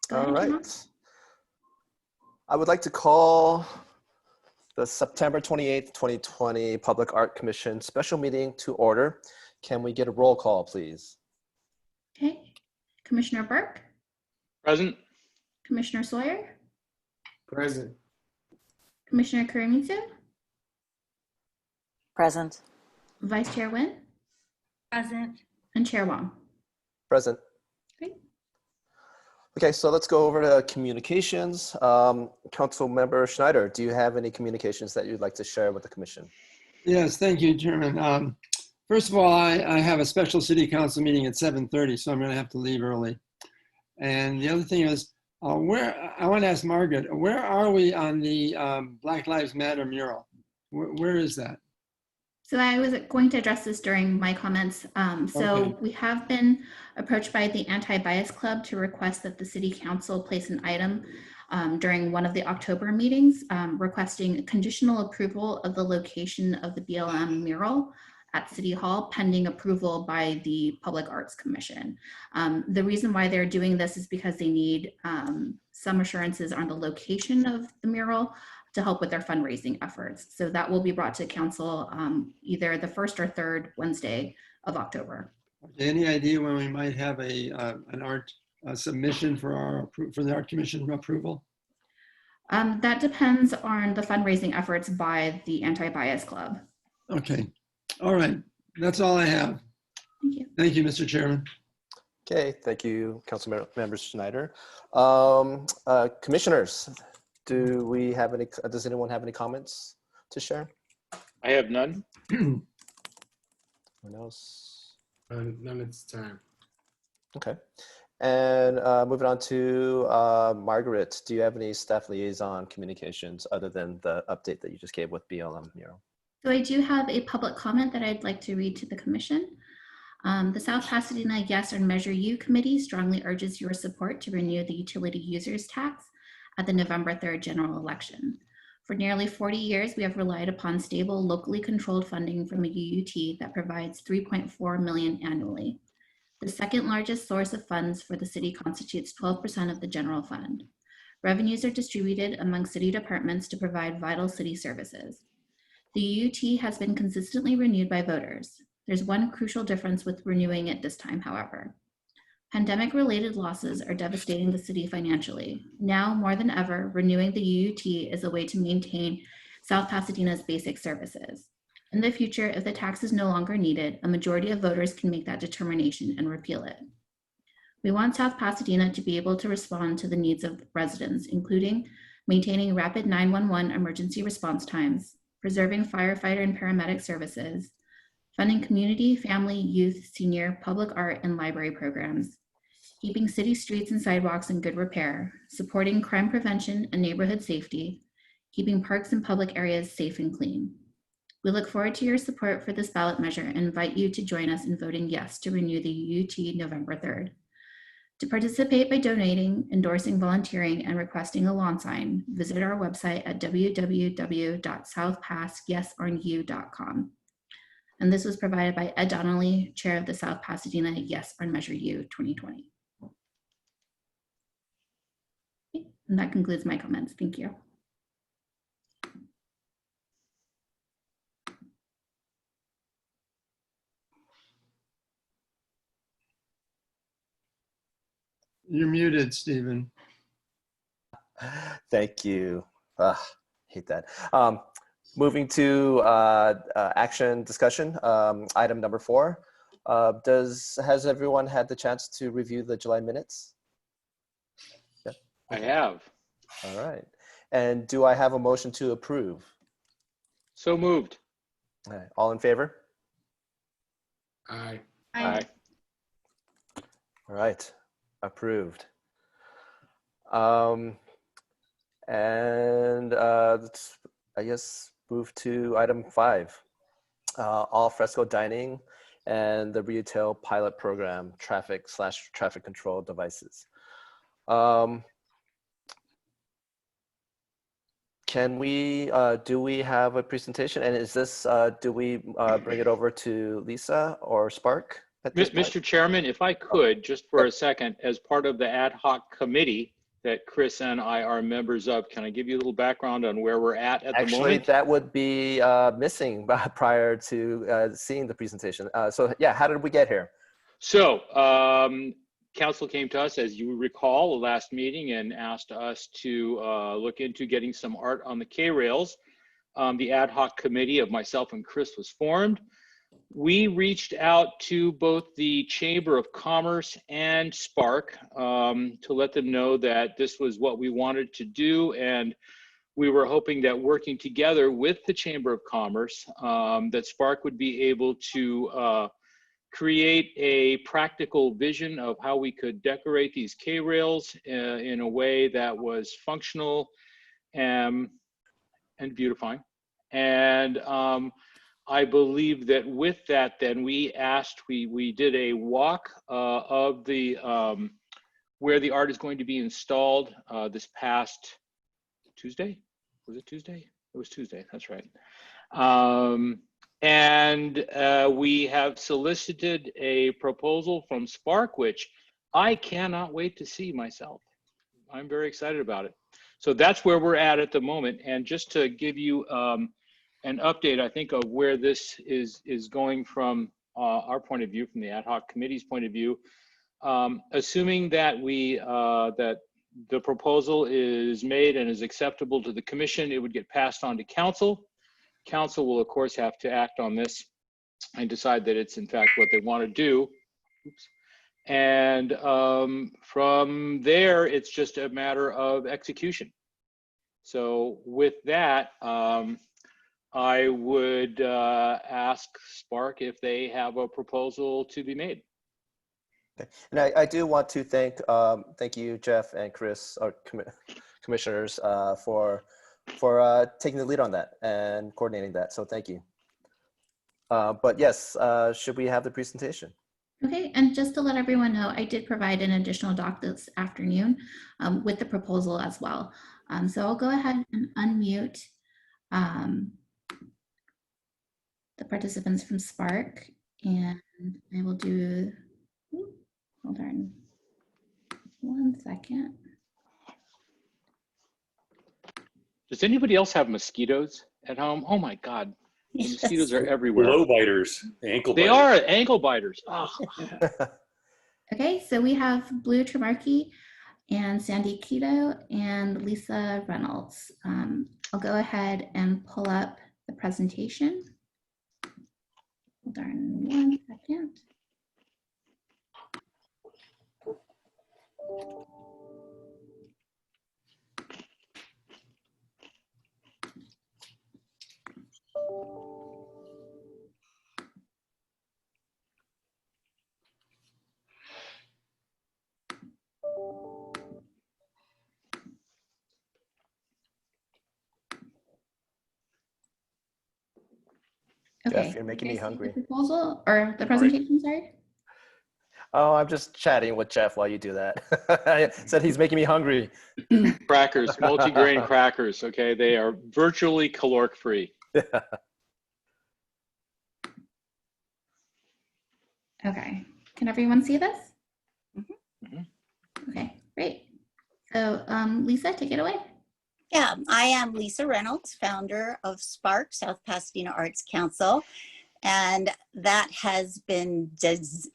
Go All ahead, John. right. I would like to call the September 28th, 2020 Public Art Commission special meeting to order. Can we get a roll call, please? Okay. Commissioner Burke, Present. Commissioner Sawyer, Present. Commissioner Kurimitsu, Present. Vice Chair Nguyen, Present. and Chair Wong. Present. Great. Okay, so let's go over to communications. Council Member Schneider, do you have any communications that you'd like to share with the commission? Yes, thank you, Chairman. First of all, I have a special city council meeting at 7:30, so I'm going to have to leave early. And the other thing is, I want to ask Margaret, where are we on the Black Lives Matter mural? Where is that? So I was going to address this during my comments. Okay. We have been approached by the Anti-Bias Club to request that the City Council place an item during one of the October meetings requesting conditional approval of the location of the BLM mural at City Hall pending approval by the Public Arts Commission. The reason why they're doing this is because they need some assurances on the location of the mural to help with their fundraising efforts. So that will be brought to council either the first or third Wednesday of October. Any idea when we might have an art submission for the Art Commission approval? That depends on the fundraising efforts by the Anti-Bias Club. Okay, all right, that's all I have. Thank you. Thank you, Mr. Chairman. Okay, thank you, Council Member Schneider. Commissioners, does anyone have any comments to share? I have none. Anyone else? None at this time. Okay. And moving on to Margaret, do you have any staff liaison communications other than the update that you just gave with BLM mural? So I do have a public comment that I'd like to read to the commission. The South Pasadena Yes or Measure U Committee strongly urges your support to renew the utility users tax at the November 3rd general election. For nearly 40 years, we have relied upon stable, locally controlled funding from a UUT that provides $3.4 million annually. The second largest source of funds for the city constitutes 12% of the general fund. Revenues are distributed among city departments to provide vital city services. The UUT has been consistently renewed by voters. There's one crucial difference with renewing it this time, however. Pandemic-related losses are devastating the city financially. Now, more than ever, renewing the UUT is a way to maintain South Pasadena's basic services. In the future, if the tax is no longer needed, a majority of voters can make that determination and repeal it. We want South Pasadena to be able to respond to the needs of residents, including maintaining rapid 911 emergency response times, preserving firefighter and paramedic services, funding community, family, youth, senior, public art, and library programs, keeping city streets and sidewalks in good repair, supporting crime prevention and neighborhood safety, keeping parks and public areas safe and clean. We look forward to your support for this ballot measure and invite you to join us in voting yes to renew the UUT November 3rd. To participate by donating, endorsing, volunteering, and requesting a lawn sign, visit our website at www.southpassyesOnU.com. And this was provided by Ed Donnelly, Chair of the South Pasadena Yes or Measure U 2020. Okay, and that concludes my comments. Thank you. You're muted, Stephen. Thank you. Hate that. Moving to action discussion, item number 4. Has everyone had the chance to review the July minutes? Yeah. I have. All right. And do I have a motion to approve? So moved. All right. All in favor? Aye. Aye. All right. Approved. Let's, I guess, move to item 5, all fresco dining and the retail pilot program, traffic control devices. Can we, do we have a presentation? And is this, do we bring it over to Lisa or Spark? Mr. Chairman, if I could, just for a second, as part of the ad hoc committee, that Chris and I are members of. Can I give you a little background on where we're at the Actually, moment? that would be missing prior to seeing the presentation. So yeah, how did we get here? So, council came to us, as you recall, the last meeting and asked us to look into getting some art on the K-rails. The ad hoc committee of myself and Chris was formed. We reached out to both the Chamber of Commerce and Spark to let them know that this was what we wanted to do, and we were hoping that working together with the Chamber of Commerce, that Spark would be able to create a practical vision of how we could decorate these K-rails in a way that was functional and beautifying. And I believe that with that, then we did a walk of the where the art is going to be installed this past Tuesday. Was it Tuesday? It was Tuesday. That's right. And we have solicited a proposal from Spark, which I cannot wait to see myself. I'm very excited about it. So that's where we're at the moment. And just to give you an update, I think, of where this is going from our point of view, from the ad hoc committee's point of view, assuming that that the proposal is made and is acceptable to the commission, it would get passed on to council. Council will, of course, have to act on this and decide that it's in fact what they want to do. Oops. And from there, it's just a matter of execution. So with that, I would ask Spark if they have a proposal to be made. Okay. And I do want to thank you, Jeff and Chris, our commissioners, for taking the lead on that and coordinating that. So thank you. But yes, should we have the presentation? Okay, and just to let everyone know, I did provide an additional doc this afternoon with the proposal as well. So I'll go ahead and unmute the participants from Spark, and I will do, hold on 1 second. Does anybody else have mosquitoes at home? Oh my God, the mosquitoes are everywhere. Low biters, ankle They biters. are ankle biters. Oh. Okay, so we have Blue Tremarky and Sandy Keto and Lisa Reynolds. I'll go ahead and pull up the presentation. Hold on 1 second. Okay. Jeff, you're making you me guys see hungry. The proposal or the presentation, sorry. Oh, I'm just chatting with Jeff while you do that. I said he's making me hungry. Crackers, multi-grain crackers, okay? They are virtually caloric free. Okay, can everyone see this? Mhm. Okay, great. So Lisa, take it away. Yeah, I am Lisa Reynolds, founder of Spark, South Pasadena Arts Council, and that has been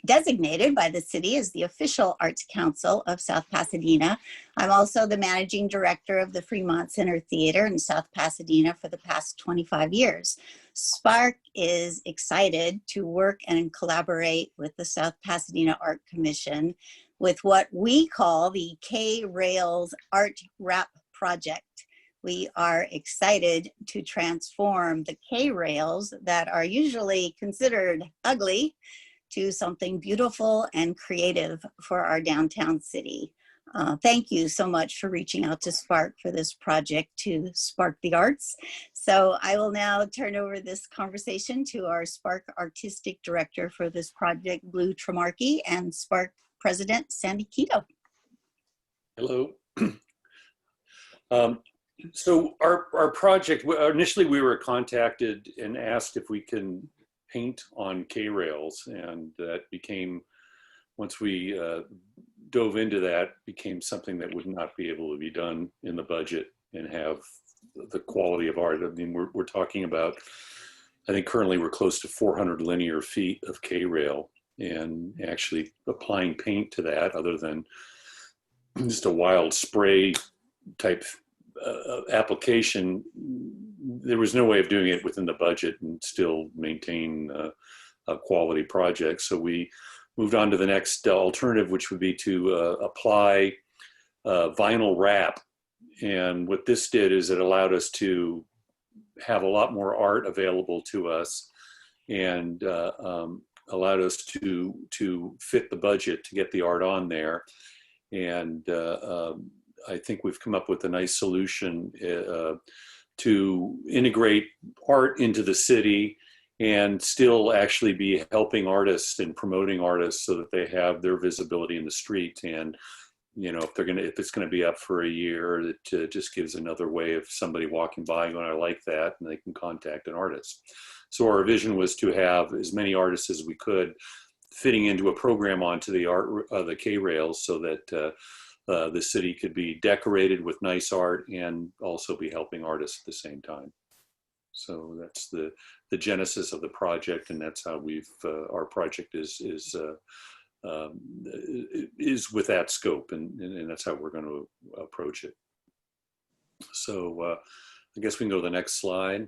designated by the city as the official Arts Council of South Pasadena. I'm also the managing director of the Fremont Center Theater in South Pasadena for the past 25 years. Spark is excited to work and collaborate with the South Pasadena Art Commission with what we call the K-Rails Art Wrap Project. We are excited to transform the K-Rails that are usually considered ugly to something beautiful and creative for our downtown city. Thank you so much for reaching out to Spark for this project to spark the arts. So I will now turn over this conversation to our Spark Artistic Director for this project, Blue Tremarky, and Spark President, Sandy Keto. Hello. So our project, initially we were contacted and asked if we can paint on K-rails, and that became, once we dove into that became something that would not be able to be done in the budget and have the quality of art. I mean, we're talking about, I think currently we're close to 400 linear feet of K-rail, and actually applying paint to that other than just a wild spray type application, there was no way of doing it within the budget and still maintain a quality project. So we moved on to the next alternative, which would be to apply vinyl wrap. And what this did is it allowed us to have a lot more art available to us, and allowed us to fit the budget to get the art on there. And I think we've come up with a nice solution to integrate art into the city and still actually be helping artists and promoting artists so that they have their visibility in the street. And you know, if it's gonna be up for a year, it just gives another way of somebody walking by going, I like that, and they can contact an artist. So our vision was to have as many artists as we could fitting into a program onto the K-rails, so that the city could be decorated with nice art and also be helping artists at the same time. So that's the genesis of the project, and that's how our project is with that scope, and that's how we're going to approach it. So I guess we can go to the next slide.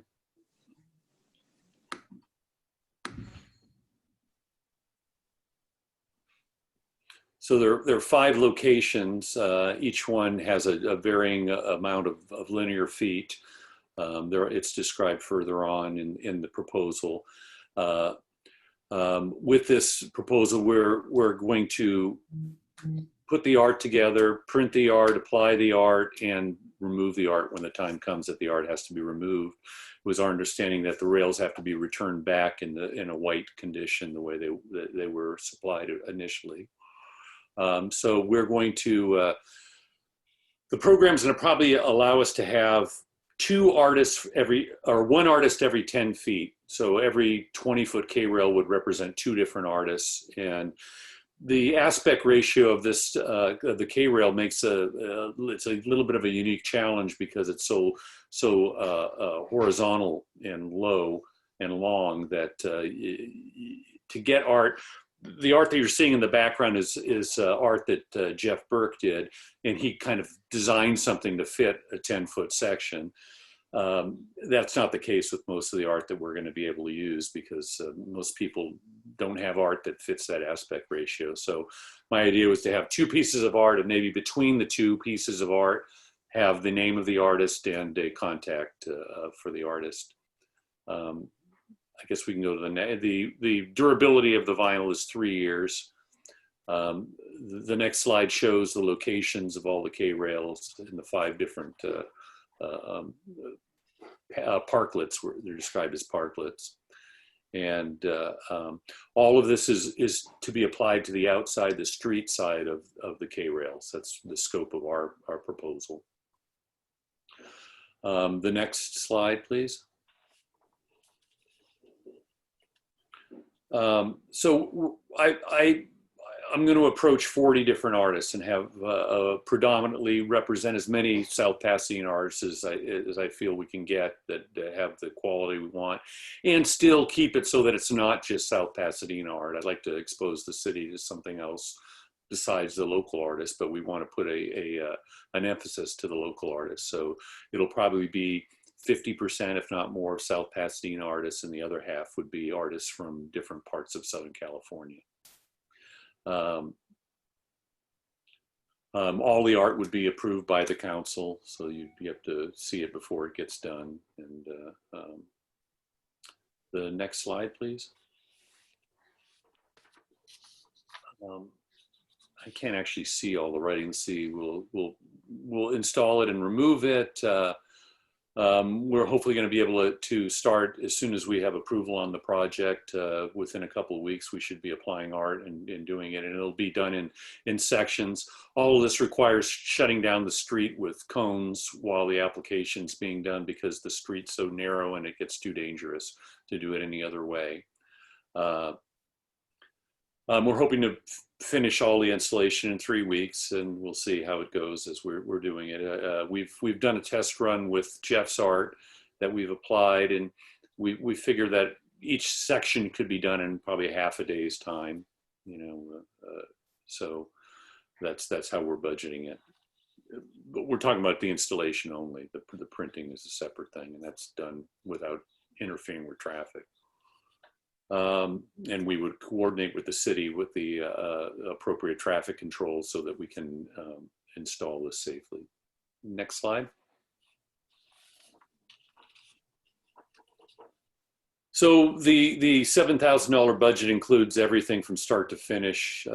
So there are 5 locations. Each one has a varying amount of linear feet. It's described further on in the proposal. With this proposal, we're going to put the art together, print the art, apply the art, and remove the art when the time comes that the art has to be removed. It was our understanding that the rails have to be returned back in a white condition, the way they were supplied initially. So we're going to, the program's going to probably allow us to have 2 artists one artist every 10 feet. So every 20-foot K-rail would represent 2 different artists. And the aspect ratio of this, the K-rail makes it's a little bit of a unique challenge because it's so horizontal and low and long that to get art, the art that you're seeing in the background is art that Jeff Burke did, and he kind of designed something to fit a 10-foot section. That's not the case with most of the art that we're going to be able to use, because most people don't have art that fits that aspect ratio. So my idea was to have 2 pieces of art, and maybe between the 2 pieces of art have the name of the artist and a contact for the artist. I guess we can go to the durability of the vinyl is 3 years. The next slide shows the locations of all the K-rails in the 5 different parklets, where they're described as parklets. And all of this is to be applied to the outside, the street side of the K-rails. That's the scope of our proposal. The next slide, please. So I'm going to approach 40 different artists and have predominantly represent as many South Pasadena artists as I feel we can get that have the quality we want, and still keep it so that it's not just South Pasadena art. I'd like to expose the city to something else besides the local artists, but we want to put an emphasis to the local artists. So it'll probably be 50%, if not more, South Pasadena artists, and the other half would be artists from different parts of Southern California. All the art would be approved by the council, so you have to see it before it gets done. And the next slide, please. I can't actually see all the writing. See, we'll install it and remove it. We're hopefully going to be able to start as soon as we have approval on the project. Within a couple of weeks, we should be applying art and doing it, and it'll be done in sections. All of this requires shutting down the street with cones while the application's being done, because the street's so narrow and it gets too dangerous to do it any other way. We're hoping to finish all the installation in 3 weeks, and we'll see how it goes as we're doing it. We've done a test run with Jeff's art that we've applied, and we figure that each section could be done in probably half a day's time. So that's how we're budgeting it. But we're talking about the installation only. The printing is a separate thing, and that's done without interfering with traffic. And we would coordinate with the city with the appropriate traffic controls so that we can install this safely. Next slide. So the $7,000 budget includes everything from start to finish.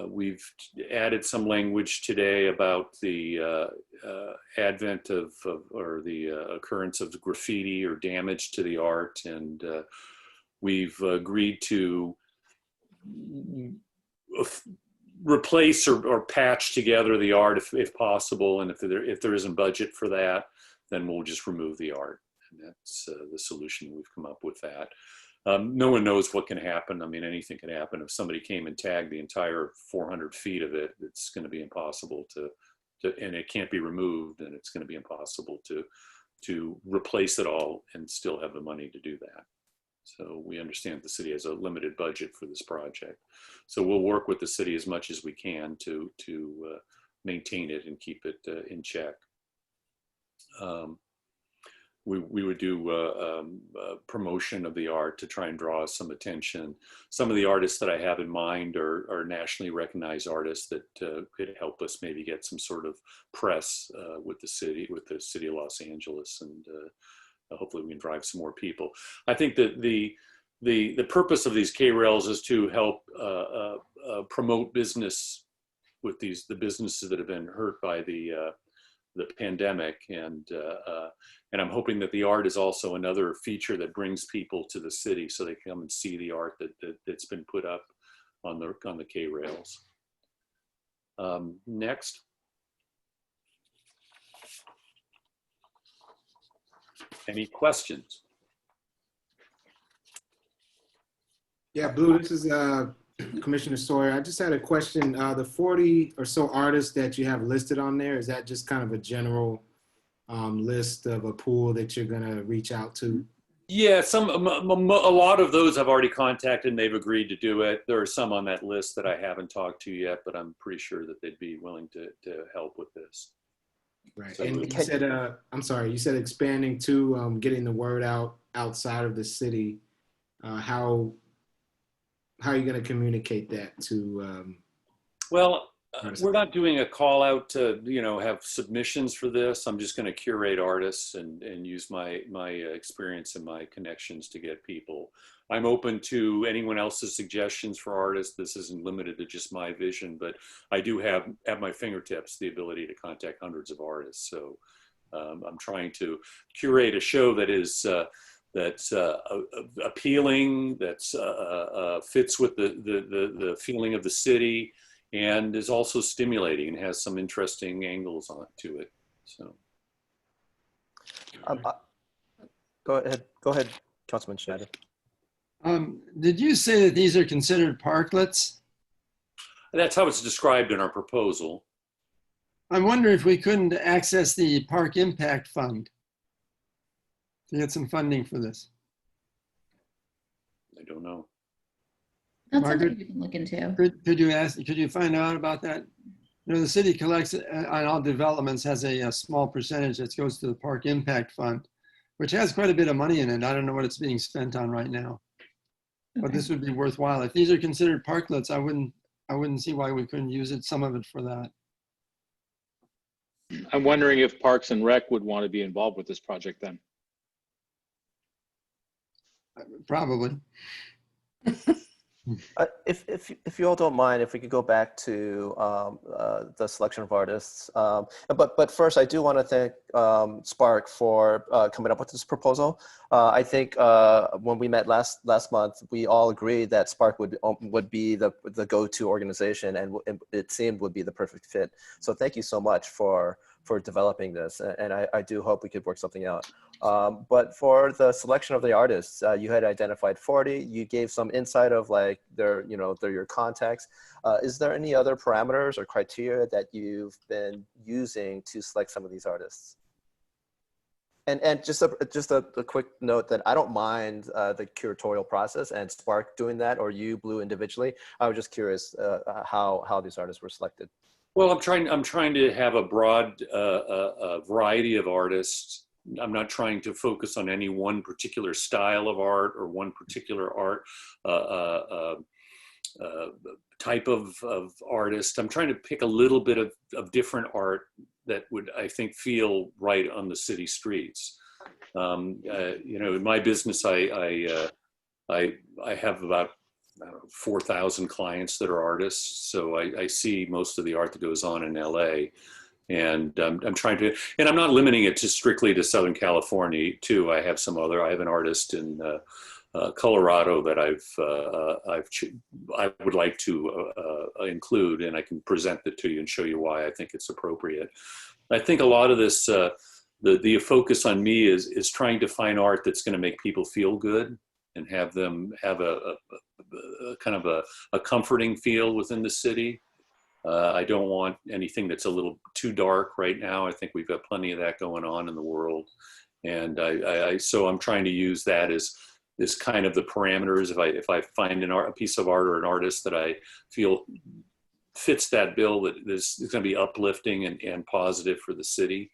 We've added some language today about the advent of or the occurrence of graffiti or damage to the art, and we've agreed to replace or patch together the art if possible, and if there isn't budget for that, then we'll just remove the art, and that's the solution we've come up with. That no one knows what can happen. I mean, anything can happen. If somebody came and tagged the entire 400 feet of it, it's going to be impossible to and it can't be removed, and it's going to be impossible to replace it all and still have the money to do that. So we understand the city has a limited budget for this project. So we'll work with the city as much as we can to maintain it and keep it in check. We would do promotion of the art to try and draw some attention. Some of the artists that I have in mind are nationally recognized artists that could help us maybe get some sort of press with the city of Los Angeles, and hopefully we can drive some more people. I think that the purpose of these K-Rails is to help promote business with the businesses that have been hurt by the pandemic, and I'm hoping that the art is also another feature that brings people to the city so they can come and see the art that's been put up on the K-Rails. Next. Any questions? Yeah, Blue, this is Commissioner Sawyer. I just had a question. The 40 or so artists that you have listed on there, is that just kind of a general list of a pool that you're going to reach out to? Yeah, a lot of those I've already contacted and they've agreed to do it. There are some on that list that I haven't talked to yet, but I'm pretty sure that they'd be willing to help with this. Right. So and you said, I'm sorry, you said expanding to getting the word out outside of the city. How are you going to communicate that to? Well, we're not doing a call out to, have submissions for this. I'm just going to curate artists and use my experience and my connections to get people. I'm open to anyone else's suggestions for artists. This isn't limited to just my vision, but I do have at my fingertips the ability to contact hundreds of artists. So I'm trying to curate a show that is that's appealing, that's fits with the feeling of the city, and is also stimulating and has some interesting angles to it. So, Go ahead, Councilman Schneider. Did you say that these are considered parklets? that's how it's described in our proposal. I wonder if we couldn't access the Park Impact Fund to get some funding for this. I don't know. That's Margaret? something you can look into. Could you find out about that? The city collects on all developments, has a small percentage that goes to the Park Impact Fund, which has quite a bit of money in it. I don't know what it's being spent on right now, but this would be worthwhile. If these are considered parklets, I wouldn't see why we couldn't use some of it for that. I'm wondering if Parks and Rec would want to be involved with this project then. Probably. If you all don't mind, if we could go back to the selection of artists, but first I do want to thank Spark for coming up with this proposal. I think when we met last month, we all agreed that Spark would be the go-to organization, and it seemed would be the perfect fit. So thank you so much for developing this, and I do hope we could work something out. But for the selection of the artists, you had identified 40. You gave some insight of like they're your contacts. Is there any other parameters or criteria that you've been using to select some of these artists? And just a quick note that I don't mind the curatorial process and Spark doing that, or you, Blue, individually. I was just curious how these artists were selected. Well, I'm trying to have a broad variety of artists. I'm not trying to focus on any one particular style of art or one particular art type of artist. I'm trying to pick a little bit of different art that would, I think, feel right on the city streets. In my business, I have about 4,000 clients that are artists. So I see most of the art that goes on in LA. And I'm trying to, and I'm not limiting it to strictly to Southern California too. I have an artist in Colorado that I would like to include, and I can present it to you and show you why I think it's appropriate. I think a lot of this, the focus on me is trying to find art that's going to make people feel good and have them have a kind of a comforting feel within the city. I don't want anything that's a little too dark right now. I think we've got plenty of that going on in the world. And so I'm trying to use that as kind of the parameters. If I find a piece of art or an artist that I feel fits that bill, that is going to be uplifting and positive for the city.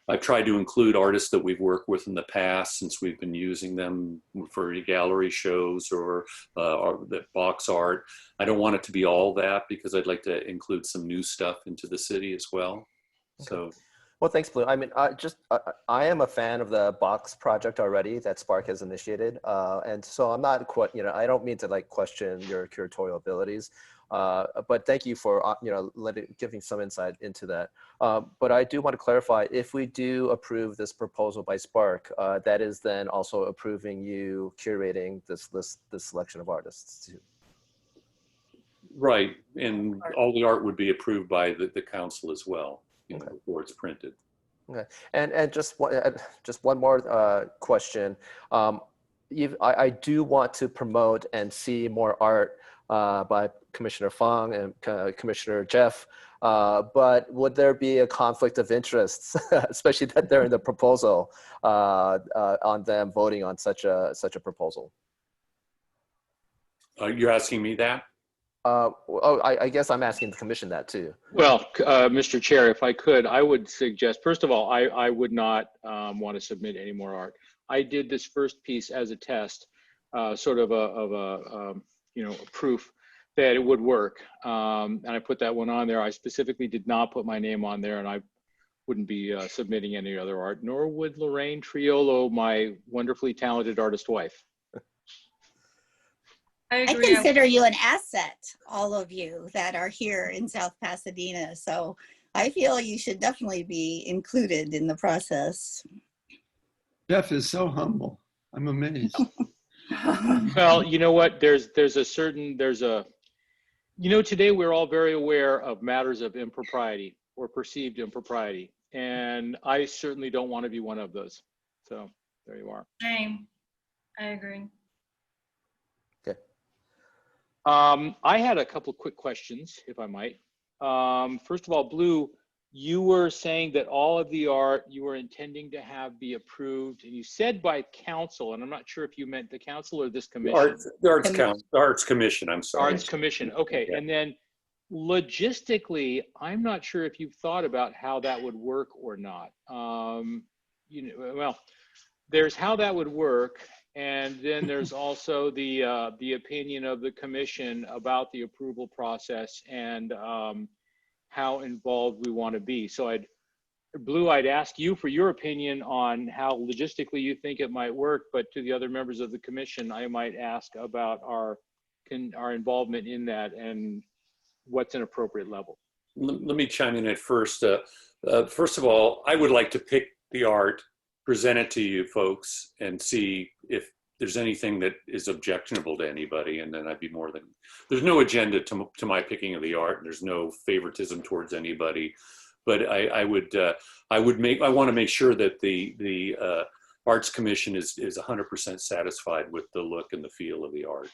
I've tried to include artists that we've worked with in the past, since we've been using them for gallery shows or that box art. I don't want it to be all that, because I'd like to include some new stuff into the city as well. Okay. So, well, thanks, Blue. I mean, I am a fan of the box project already that Spark has initiated, and so I'm not quite, I don't mean to like question your curatorial abilities. But thank you for giving some insight into that. But I do want to clarify, if we do approve this proposal by Spark, that is then also approving you curating this selection of artists too. right, and all the art would be approved by the council as well, Okay. before it's printed. Okay, and just one more question. I do want to promote and see more art by Commissioner Fong and Commissioner Jeff, but would there be a conflict of interests, especially that they're in the proposal, on them voting on such a proposal? You're asking me that? I guess I'm asking the commission that too. Well, Mr. Chair, if I could, I would suggest, first of all, I would not want to submit any more art. I did this first piece as a test, sort of a proof that it would work. And I put that one on there. I specifically did not put my name on there, and I wouldn't be submitting any other art, nor would Lorraine Triolo, my wonderfully talented artist wife. I I agree. consider you an asset, all of you that are here in South Pasadena. So I feel you should definitely be included in the process. Jeff is so humble. I'm amazed. Well, you know what? There's today we're all very aware of matters of impropriety or perceived impropriety. And I certainly don't want to be one of those. So there you are. Same. I agree. Okay. I had a couple quick questions, if I might. First of all, Blue, you were saying that all of the art you were intending to have be approved, and you said by council, and I'm not sure if you meant the council or this commission. The Arts Commission, I'm sorry. Arts Commission, okay. Yeah. And then logistically, I'm not sure if you've thought about how that would work or not. Well, there's how that would work, and then there's also the opinion of the commission about the approval process and how involved we want to be. So Blue, I'd ask you for your opinion on how logistically you think it might work, but to the other members of the commission, I might ask about our involvement in that and what's an appropriate level. Let me chime in at first. First of all, I would like to pick the art, present it to you folks, and see if there's anything that is objectionable to anybody, and then I'd be more than, there's no agenda to my picking of the art, and there's no favoritism towards anybody. But I want to make sure that the Arts Commission is 100% satisfied with the look and the feel of the art.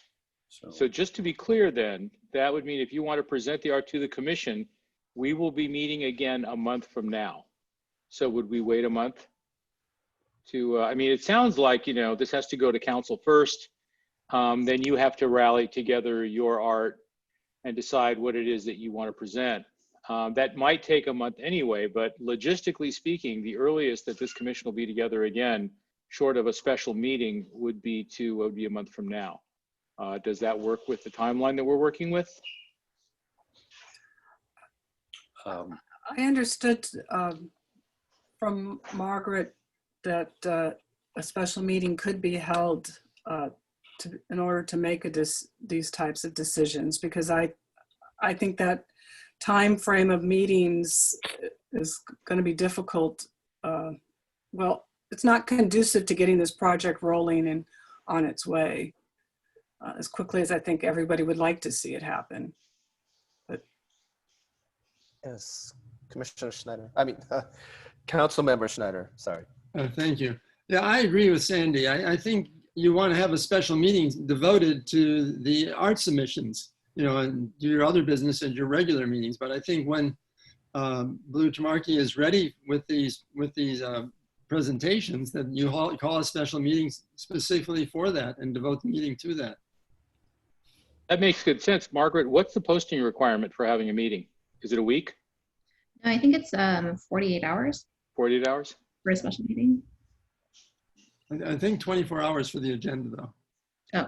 So just to be clear then, that would mean if you want to present the art to the commission, we will be meeting again a month from now. So would we wait a month to, I mean, it sounds like, you know, this has to go to council first. Then you have to rally together your art and decide what it is that you want to present. That might take a month anyway, but logistically speaking, the earliest that this commission will be together again, short of a special meeting, would be a month from now. Does that work with the timeline that we're working with? I understood from Margaret that a special meeting could be held in order to make these types of decisions, because I think that time frame of meetings is going to be difficult. Well, it's not conducive to getting this project rolling and on its way as quickly as I think everybody would like to see it happen. But Yes, Commissioner Schneider. I mean, Council Member Schneider. Sorry. Thank you. Yeah, I agree with Sandy. I think you want to have a special meeting devoted to the art submissions, you know, and do your other business at your regular meetings. But I think when Blue Tamarki is ready with these presentations, that you call a special meeting specifically for that and devote the meeting to that. That makes good sense. Margaret, what's the posting requirement for having a meeting? Is it a week? No, I think it's 48 hours 48 hours? for a special meeting. I think 24 hours for the agenda, though. Oh,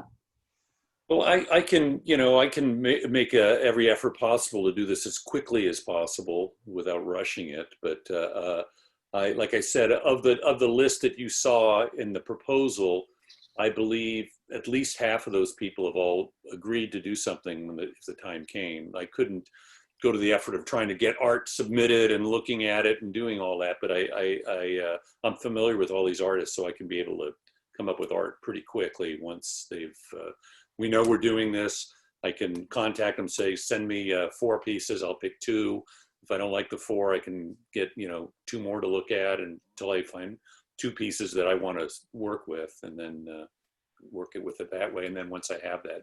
Well, I can, you know, I can make every effort possible to do this as quickly as possible without rushing it. But like I said, of the list that you saw in the proposal, I believe at least half of those people have all agreed to do something if the time came. I couldn't go to the effort of trying to get art submitted and looking at it and doing all that, but I'm familiar with all these artists, so I can be able to come up with art pretty quickly once we know we're doing this. I can contact them, say, send me 4 pieces, I'll pick 2. If I don't like the 4, I can get, you know, 2 more to look at until I find 2 pieces that I want to work with, and then work it with it that way. And then once I have that,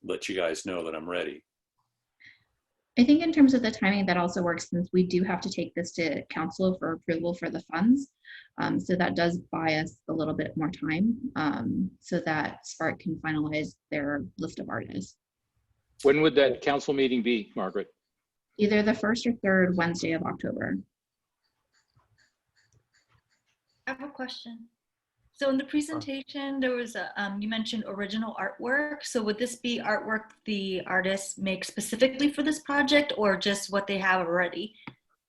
let you guys know that I'm ready. I think in terms of the timing, that also works since we do have to take this to council for approval for the funds. So that does buy us a little bit more time so that Spark can finalize their list of artists. When would that council meeting be, Margaret? Either the 1st or 3rd Wednesday of October. I have a question. So in the presentation, there was a, you mentioned original artwork. So would this be artwork the artists make specifically for this project, or just what they have already?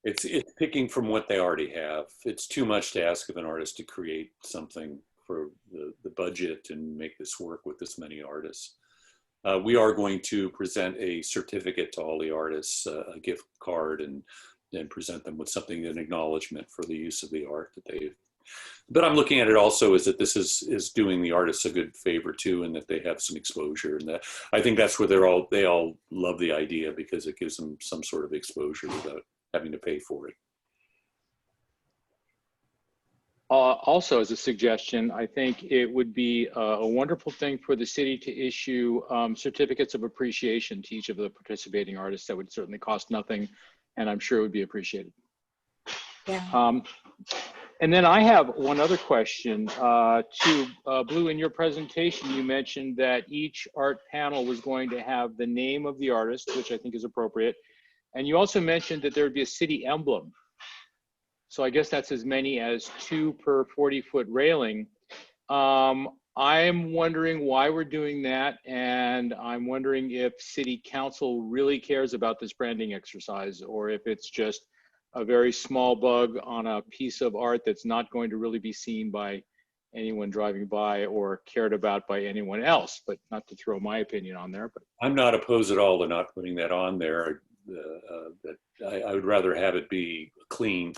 It's picking from what they already have. It's too much to ask of an artist to create something for the budget and make this work with this many artists. We are going to present a certificate to all the artists, a gift card, and present them with something, an acknowledgement for the use of the art that they've. But I'm looking at it also as that this is doing the artists a good favor too, and that they have some exposure, and that I think that's where they all love the idea, because it gives them some sort of exposure without having to pay for it. Also, as a suggestion, I think it would be a wonderful thing for the city to issue certificates of appreciation to each of the participating artists. That would certainly cost nothing, and I'm sure it would be appreciated. Yeah. And then I have one other question to Blue. In your presentation, you mentioned that each art panel was going to have the name of the artist, which I think is appropriate. And you also mentioned that there would be a city emblem. So I guess that's as many as 2 per 40-foot railing. I'm wondering why we're doing that. And I'm wondering if city council really cares about this branding exercise, or if it's just a very small bug on a piece of art that's not going to really be seen by anyone driving by or cared about by anyone else. But not to throw my opinion on there. But I'm not opposed at all to not putting that on there. I would rather have it be clean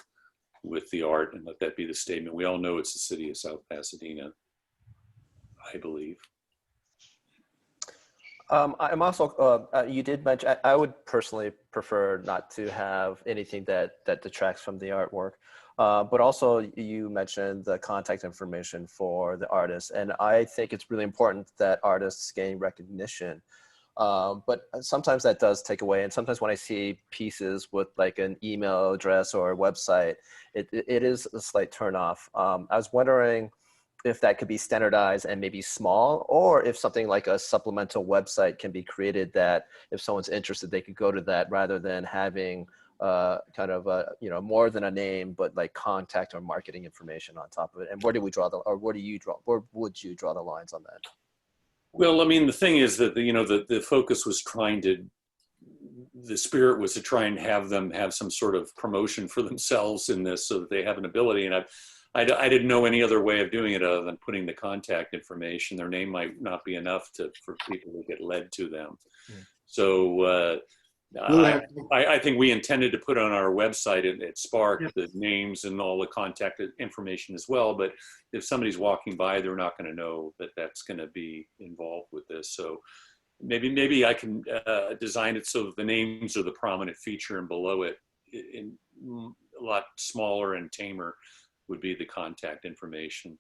with the art and let that be the statement. We all know it's the city of South Pasadena, I believe. I'm also, you did mention, I would personally prefer not to have anything that detracts from the artwork. But also you mentioned the contact information for the artists. And I think it's really important that artists gain recognition. But sometimes that does take away. And sometimes when I see pieces with like an email address or a website, it is a slight turnoff. I was wondering if that could be standardized and maybe small, or if something like a supplemental website can be created that if someone's interested, they could go to that rather than having kind of more than a name, but like contact or marketing information on top of it. And where do we draw where would you draw the lines on that? Well, I mean, the thing is that, the focus was the spirit was to try and have them have some sort of promotion for themselves in this so that they have an ability. And I didn't know any other way of doing it other than putting the contact information. Their name might not be enough for people to get led to them. Mm. So I think we intended to put on our website at Spark the names and all the contact information as well. But if somebody's walking by, they're not going to know that that's going to be involved with this. So maybe I can design it so the names are the prominent feature, and below it, in a lot smaller and tamer, would be the contact information.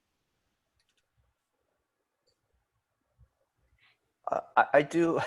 I do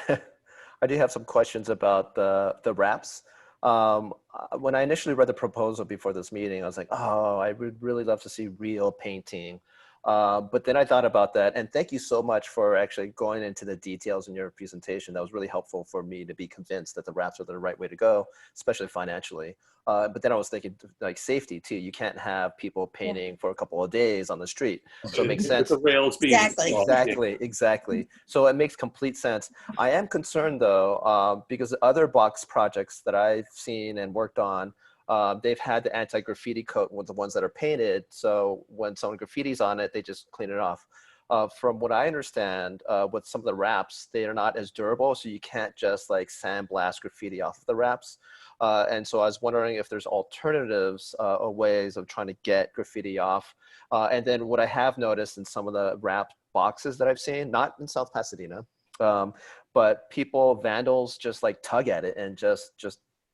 have some questions about the wraps. When I initially read the proposal before this meeting, I was like, oh, I would really love to see real painting. But then I thought about that, and thank you so much for actually going into the details in your presentation. That was really helpful for me to be convinced that the wraps are the right way to go, especially financially. But then I was thinking like safety too. You can't have people painting for a couple of days on the street. So it makes sense. The rails being Exactly. So it makes complete sense. I am concerned though, because other box projects that I've seen and worked on, they've had the anti-graffiti coat with the ones that are painted. So when someone graffitis on it, they just clean it off. From what I understand, with some of the wraps, they are not as durable. So you can't just like sandblast graffiti off of the wraps. And so I was wondering if there's alternatives or ways of trying to get graffiti off. And then what I have noticed in some of the wrap boxes that I've seen, not in South Pasadena, but vandals just like tug at it and just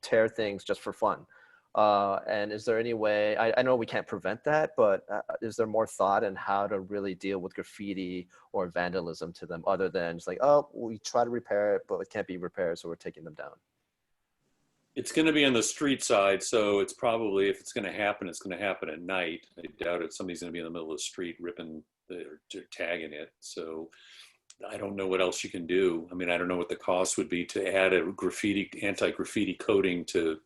tear things just for fun. And is there any way, I know we can't prevent that, but is there more thought in how to really deal with graffiti or vandalism to them other than just like, oh, we try to repair it, but it can't be repaired, so we're taking them down? It's going to be on the street side, so it's probably, if it's going to happen, it's going to happen at night. I doubt it. Somebody's going to be in the middle of the street ripping or tagging it. So I don't know what else you can do. I mean, I don't know what the cost would be to add a anti-graffiti coating to,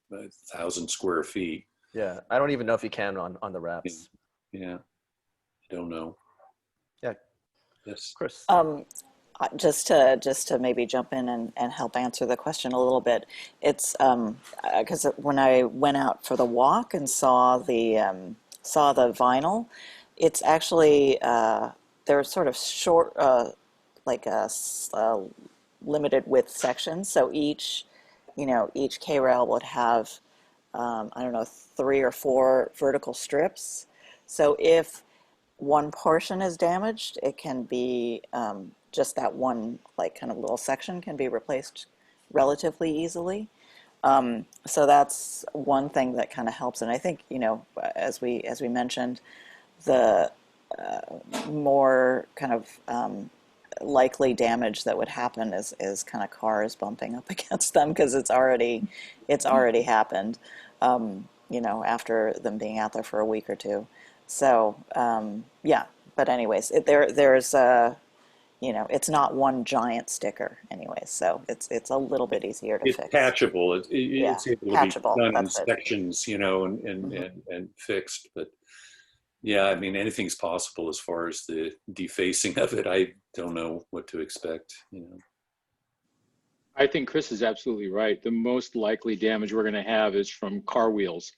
1,000 square feet. Yeah, I don't even know if you can on the wraps. Yeah, I don't know. Yeah. Yes, Chris. Just to maybe jump in and help answer the question a little bit. It's because when I went out for the walk and saw the vinyl, it's actually they're sort of short, like a limited width section. So each K-rail would have 3 or 4 vertical strips. So if one portion is damaged, it can be just that one kind of little section can be replaced relatively easily. So that's one thing that kind of helps. And I think, as we mentioned, the more kind of likely damage that would happen is kind of cars bumping up against them, because it's already happened, after them being out there for a week or two. So yeah, but anyways, there's it's not one giant sticker anyways, so it's a little bit easier to it's fix. Patchable. It's able patchable, to be done in that's it. sections, and fixed. But yeah, I mean, anything's possible as far as the defacing of it. I don't know what to expect. I think Chris is absolutely right. The most likely damage we're going to have is from car wheels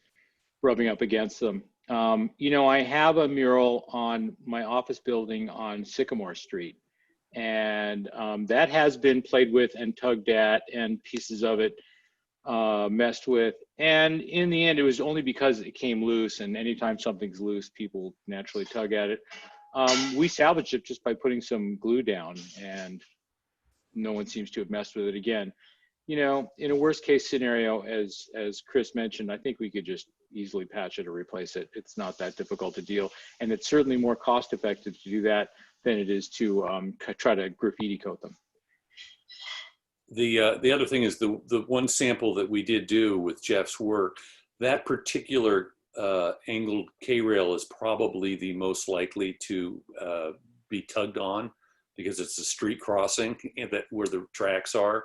rubbing up against them. I have a mural on my office building on Sycamore Street, and that has been played with and tugged at, and pieces of it messed with. And in the end, it was only because it came loose, and anytime something's loose, people naturally tug at it. We salvaged it just by putting some glue down, and no one seems to have messed with it again. You know, in a worst case scenario, as Chris mentioned, I think we could just easily patch it or replace it. It's not that difficult to deal. And it's certainly more cost effective to do that than it is to try to graffiti coat them. The other thing is the one sample that we did do with Jeff's work, that particular angled K-rail is probably the most likely to be tugged on because it's a street crossing that where the tracks are.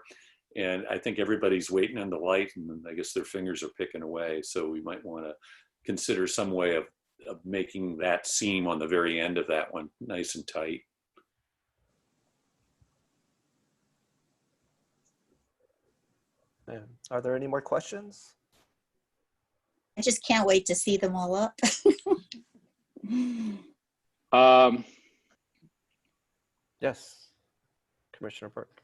And I think everybody's waiting on the light, and I guess their fingers are picking away. So we might want to consider some way of making that seam on the very end of that one nice and tight. Are there any more questions? I just can't wait to see them all up. Yes, Commissioner Burke.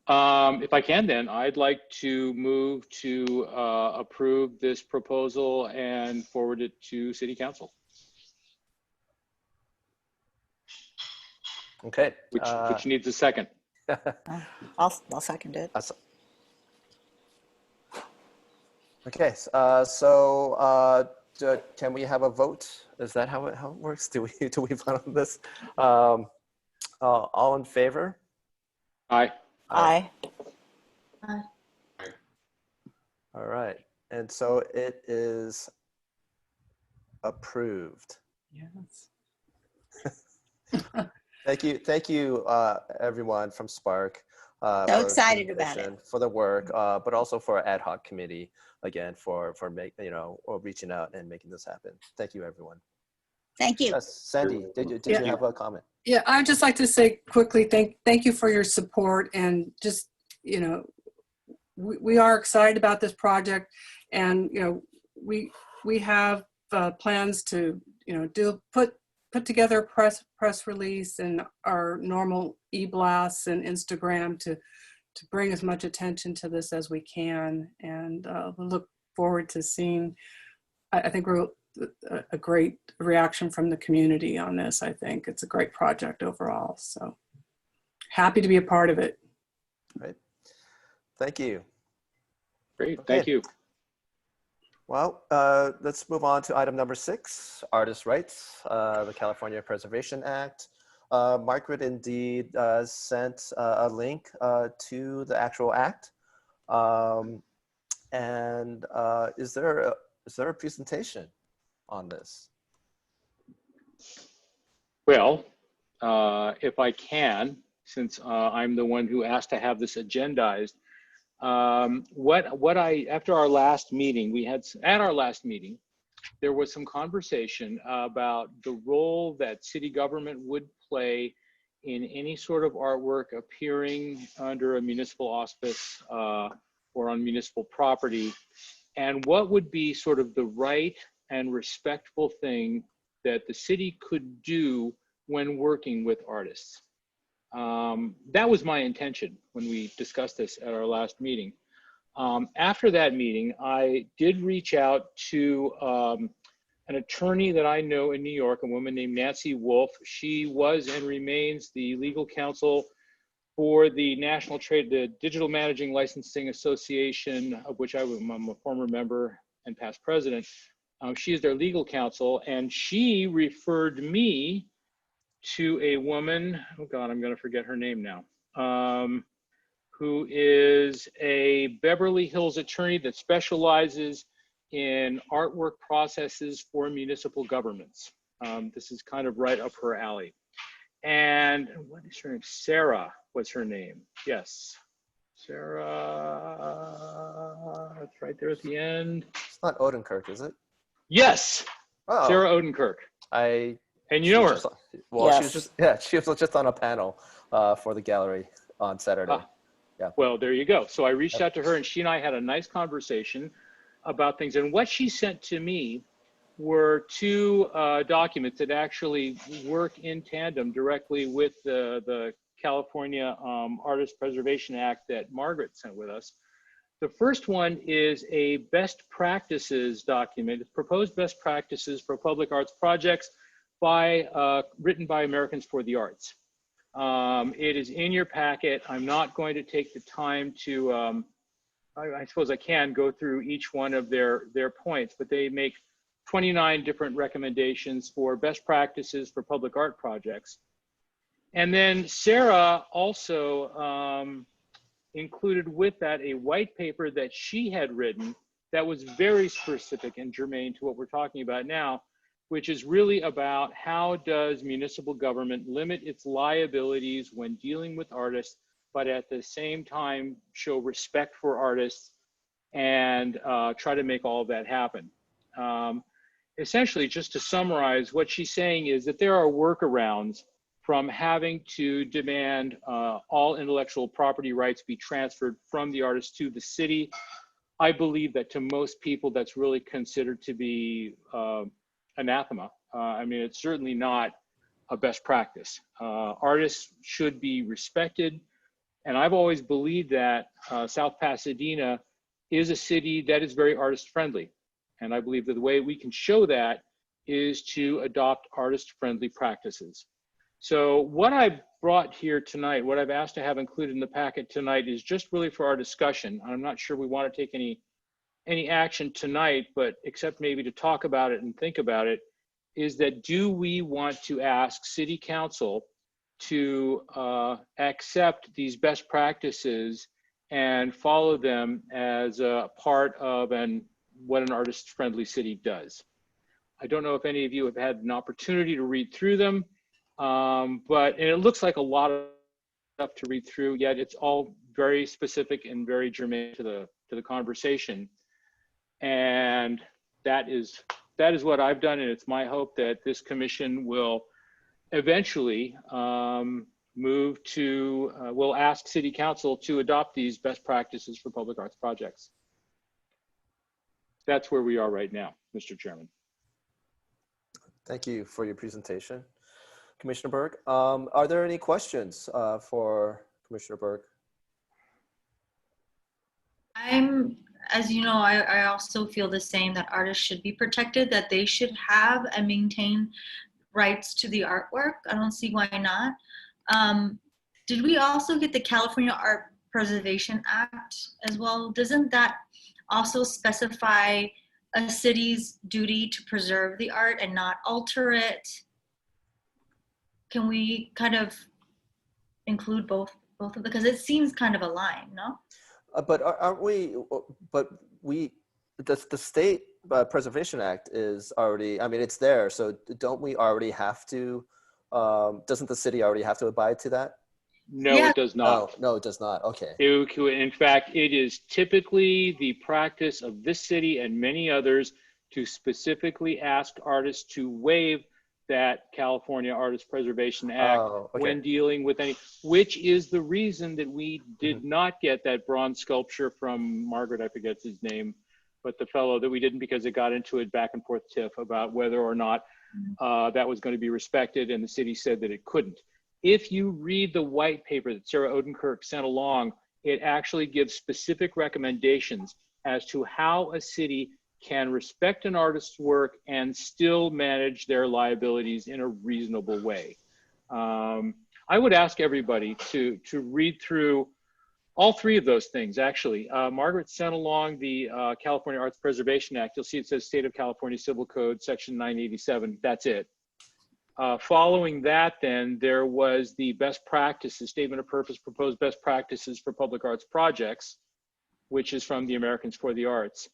If I can, then I'd like to move to approve this proposal and forward it to City Council. Okay. Which needs a second. I'll second it. Okay, can we have a vote? Is that how it works? Do we vote on this? All in favor? Aye. Aye. All right, and so it is approved. Yes. Thank you, everyone from Spark. So for excited the about it. commission, for the work, but also for our ad hoc committee again for reaching out and making this happen. Thank you, everyone. Thank you. Yes, Sandy, did you Yeah. have a comment? Yeah, I'd just like to say quickly, thank you for your support, and just, you know, we are excited about this project, and, you know, we have plans to, you know, put together a press release and our normal e-blasts and Instagram to bring as much attention to this as we can, and we look forward to seeing, I think we're a great reaction from the community on this. I think it's a great project overall. So happy to be a part of it. Right. Thank you. Great, Okay. thank you. Well, let's move on to item number 6, artist rights, the California Preservation Act. Margaret indeed sent a link to the actual act. And is there a presentation on this? Well, if I can, since I'm the one who asked to have this agendized, after our last meeting, at our last meeting, there was some conversation about the role that city government would play in any sort of artwork appearing under a municipal auspice or on municipal property, and what would be sort of the right and respectful thing that the city could do when working with artists. That was my intention when we discussed this at our last meeting. After that meeting, I did reach out to an attorney that I know in New York, a woman named Nancy Wolf. She was and remains the legal counsel for the the Digital Managing Licensing Association, of which I'm a former member and past president. She is their legal counsel, and she referred me to a woman, oh God, I'm gonna forget her name now, who is a Beverly Hills attorney that specializes in artwork processes for municipal governments. This is kind of right up her alley. And what is her name? Sarah was her name. Yes, Sarah, that's right there at the end. It's not Odenkirk, is it? Yes, Oh, Sarah Odenkirk. And you know her. Well, Yes. she was just on a panel for the gallery on Saturday. Well, there you go. So I reached out to her, and she and I had a nice conversation about things. And what she sent to me were 2 documents that actually work in tandem directly with the California Artist Preservation Act that Margaret sent with us. The first one is a best practices document, proposed best practices for public arts projects written by Americans for the Arts. It is in your packet. I'm not going to take the time to, I suppose I can go through each one of their points, but they make 29 different recommendations for best practices for public art projects. And then Sarah also included with that a white paper that she had written that was very specific and germane to what we're talking about now, which is really about how does municipal government limit its liabilities when dealing with artists, but at the same time show respect for artists and try to make all of that happen. Essentially, just to summarize, what she's saying is that there are workarounds from having to demand all intellectual property rights be transferred from the artist to the city. I believe that to most people, that's really considered to be anathema. I mean, it's certainly not a best practice. Artists should be respected. And I've always believed that South Pasadena is a city that is very artist friendly. And I believe that the way we can show that is to adopt artist friendly practices. So what I brought here tonight, what I've asked to have included in the packet tonight is just really for our discussion. I'm not sure we want to take any action tonight, but except maybe to talk about it and think about it, is that do we want to ask City Council to accept these best practices and follow them as a part of what an artist-friendly city does? I don't know if any of you have had an opportunity to read through them, but it looks like a lot of stuff to read through, yet it's all very specific and very germane to the conversation. And that is what I've done, and it's my hope that this commission will eventually move to, will ask City Council to adopt these best practices for public arts projects. That's where we are right now, Mr. Chairman. Thank you for your presentation, Commissioner Burke. Are there any questions for Commissioner Burke? As you know, I also feel the same, that artists should be protected, that they should have and maintain rights to the artwork. I don't see why not. Did we also get the California Art Preservation Act as well? Doesn't that also specify a city's duty to preserve the art and not alter it? Can we kind of include both of them? Because it seems kind of a line, no? But aren't we, the State Preservation Act is already, I mean, it's there. So don't we already have to, doesn't the city already have to abide to that? No, yeah. It does not. Oh, no, it does not. Okay. In fact, it is typically the practice of this city and many others to specifically ask artists to waive that California Artist Preservation Act when dealing with any, which is the reason that we did not get that bronze sculpture from Margaret, I forget his name, but the fellow that we didn't, because it got into a back and forth tiff about whether or not that was going to be respected, and the city said that it couldn't. If you read the white paper that Sarah Odenkirk sent along, it actually gives specific recommendations as to how a city can respect an artist's work and still manage their liabilities in a reasonable way. I would ask everybody to read through all three of those things, actually. Margaret sent along the California Arts Preservation Act. You'll see it says State of California Civil Code, Section 987. That's it. Following that, then, there was the best practices, Statement of Purpose, Proposed Best Practices for Public Arts Projects, which is from the Americans for the Arts.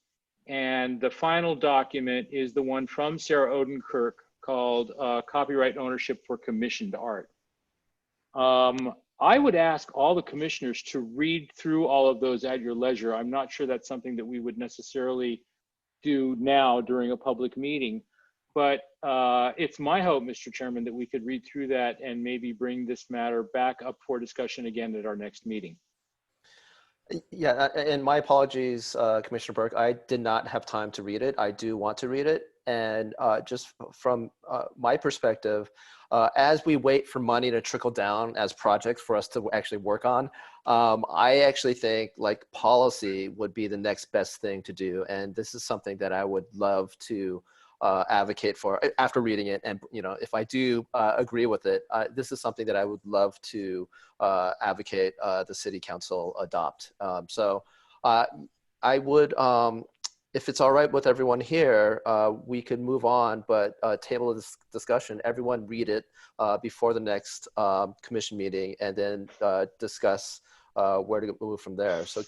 And the final document is the one from Sarah Odenkirk called Copyright Ownership for Commissioned Art. I would ask all the commissioners to read through all of those at your leisure. I'm not sure that's something that we would necessarily do now during a public meeting, but it's my hope, Mr. Chairman, that we could read through that and maybe bring this matter back up for discussion again at our next meeting. Yeah, and my apologies, Commissioner Burke. I did not have time to read it. I do want to read it. And just from my perspective, as we wait for money to trickle down as projects for us to actually work on, I actually think like policy would be the next best thing to do. And this is something that I would love to advocate for after reading it. And, if I do agree with it, this is something that I would love to advocate the city council adopt. So I would, if it's all right with everyone here, we could move on, but table this discussion. Everyone read it before the next commission meeting, and then discuss where to move from there. So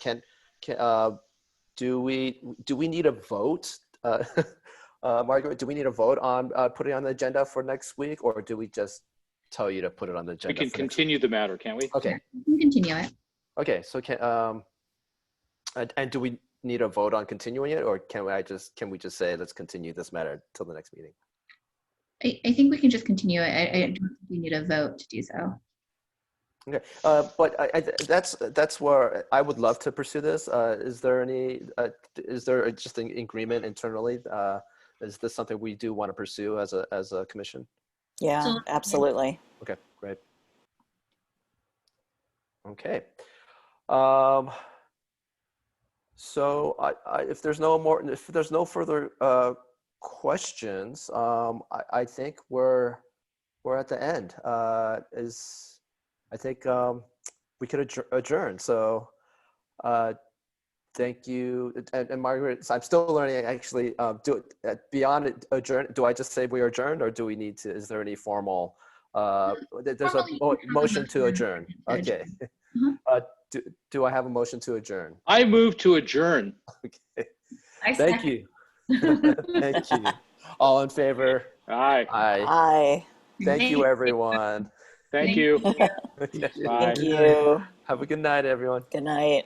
do we need a vote? Margaret, do we need a vote on putting it on the agenda for next week, or do we just tell you to put it on the agenda? We can continue the matter, can't we? Okay. We can continue it. Okay. So and do we need a vote on continuing it, or can we just say let's continue this matter till the next meeting? I think we can just continue it. I don't think we need a vote to do so. Okay, but that's where I would love to pursue this. Is there just an agreement internally? Is this something we do want to pursue as a commission? Yeah, absolutely. Okay, great. Okay. So if there's no further questions, I think we're at the end. I think we could adjourn. So thank you. And Margaret, I'm still learning actually, beyond adjourn, do I just say we are adjourned, or do we need to, is there any formal, there's a motion to adjourn. Okay. Do I have a motion to adjourn? I move to adjourn. Okay. Thank you. Thank you. All in favor? Aye. Aye. Aye. Thank you, everyone. Thank you. Okay. Bye. Thank you. Have a good night, everyone. Good night.